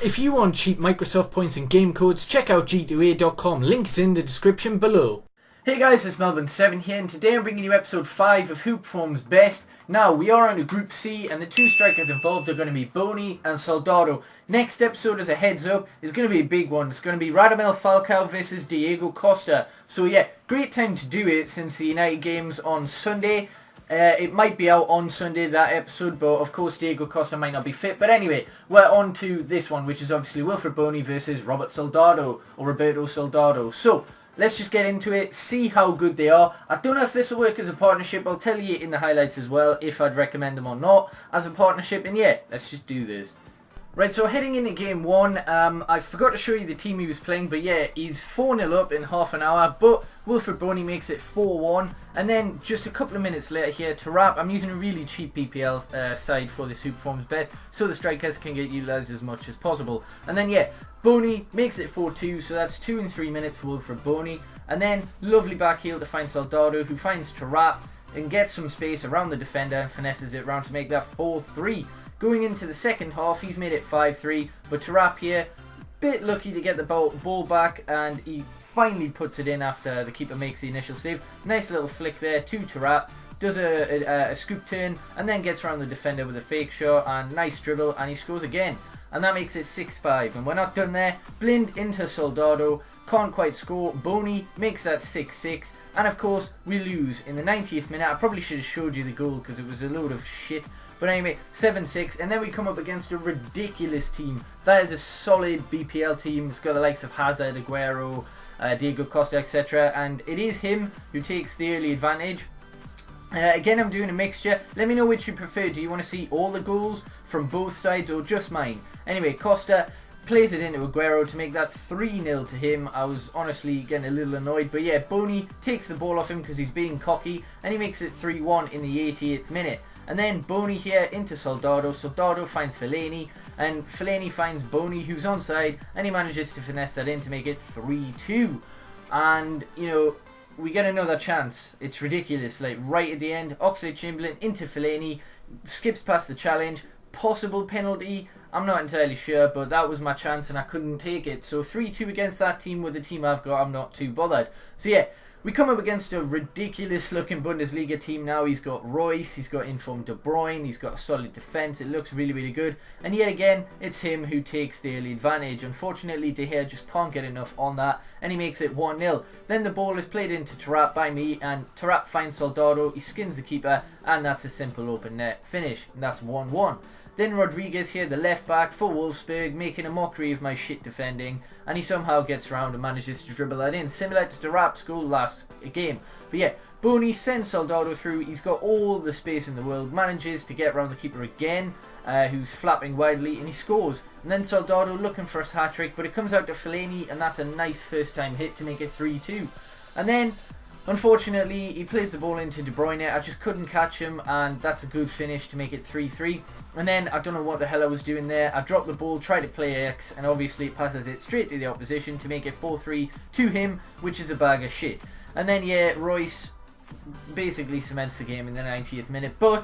If you want cheap Microsoft points and game codes, check out g2a.com. Link is in the description below. Hey guys, it's Melbourne7 here, and today I'm bringing you episode 5 of Hoop Form's Best. Now, we are on to Group C, and the two strikers involved are going to be Bony and Soldado. Next episode, as a heads up, is going to be a big one. It's going to be Radamel Falcao versus Diego Costa. So yeah, great time to do it since the United game's on Sunday. It might be out on Sunday, that episode, but of course Diego Costa might not be fit. But anyway, we're on to this one, which is obviously Wilfred Bony versus Roberto Soldado. So, let's just get into it, see how good they are. I don't know if this will work as a partnership. I'll tell you in the highlights as well if I'd recommend them or not as a partnership. And yeah, let's just do this. Right, so heading into game one, I forgot to show you the team he was playing, but yeah, he's 4-0 up in half an hour, but Wilfred Bony makes it 4-1, and then just a couple of minutes later here, to wrap, I'm using a really cheap PPL side for this Hoop Form's Best, so the strikers can get utilised as much as possible. And then yeah, Bony makes it 4-2, so that's 2 and 3 minutes for Wilfred Bony, and then lovely back heel to find Soldado, who finds Tarap and gets some space around the defender and finesses it around to make that 4-3. Going into the second half, he's made it 5-3, but Tarap here, bit lucky to get the ball back, and he finally puts it in after the keeper makes the initial save. Nice little flick there to Tarap, does a scoop turn, and then gets around the defender with a fake shot, and nice dribble, and he scores again. And that makes it 6-5, and we're not done there. Blind into Soldado, can't quite score. Bony makes that 6-6, and of course, we lose in the 90th minute. I probably should have showed you the goal because it was a load of shit. But anyway, 7-6, and then we come up against a ridiculous team. That is a solid BPL team. It's got the likes of Hazard, Aguero, Diego Costa, etc. And it is him who takes the early advantage. Again, I'm doing a mixture. Let me know which you prefer. Do you want to see all the goals from both sides or just mine? Anyway, Costa plays it into Aguero to make that 3-0 to him. I was honestly getting a little annoyed. But yeah, Bony takes the ball off him because he's being cocky. And he makes it 3-1 in the 88th minute. And then Bony here into Soldado. Soldado finds Fellaini, and Fellaini finds Bony, who's onside, and he manages to finesse that in to make it 3-2. And, you know, we get another chance. It's ridiculous. Like, right at the end, Oxlade-Chamberlain into Fellaini, skips past the challenge, possible penalty. I'm not entirely sure, but that was my chance and I couldn't take it. So 3-2 against that team. With the team I've got, I'm not too bothered. So yeah, we come up against a ridiculous looking Bundesliga team now. He's got Royce, he's got informed De Bruyne, he's got a solid defence. It looks really, really good. And yet again, it's him who takes the early advantage. Unfortunately, De Gea just can't get enough on that, and he makes it 1-0. Then the ball is played into Tarap by me, and Tarap finds Soldado, he skins the keeper, and that's a simple open net finish. And that's 1-1. Then Rodriguez here, the left back for Wolfsburg, making a mockery of my shit defending, and he somehow gets around and manages to dribble that in, similar to Tarap's goal last game. But yeah, Bony sends Soldado through, he's got all the space in the world, manages to get around the keeper again, who's flapping wildly, and he scores. And then Soldado looking for his hat-trick, but it comes out to Fellaini, and that's a nice first-time hit to make it 3-2. And then, unfortunately, he plays the ball into De Bruyne. I just couldn't catch him, and that's a good finish to make it 3-3. And then, I don't know what the hell I was doing there. I dropped the ball, tried to play X, and obviously it passes it straight to the opposition to make it 4-3 to him, which is a bag of shit. And then, yeah, Royce basically cements the game in the 90th minute. But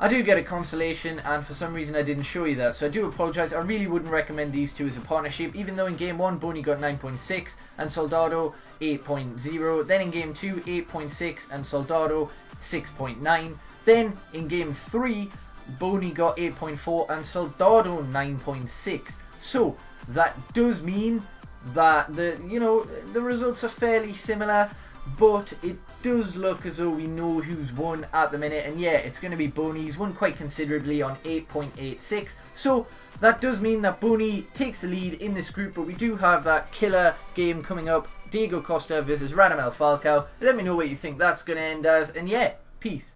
I do get a consolation, and for some reason I didn't show you that, so I do apologise. I really wouldn't recommend these two as a partnership, even though in game 1 Bony got 9.6 and Soldado 8.0, then in game 2 8.6 and Soldado 6.9, then in game 3 Bony got 8.4 and Soldado 9.6. So that does mean that the results are fairly similar, but it does look as though we know who's won at the minute, and yeah, it's going to be Bony. He's won quite considerably on 8.86, so that does mean that Bony takes the lead in this group. But we do have that killer game coming up, Diego Costa versus Radamel Falcao. Let me know what you think that's going to end as, and yeah, peace.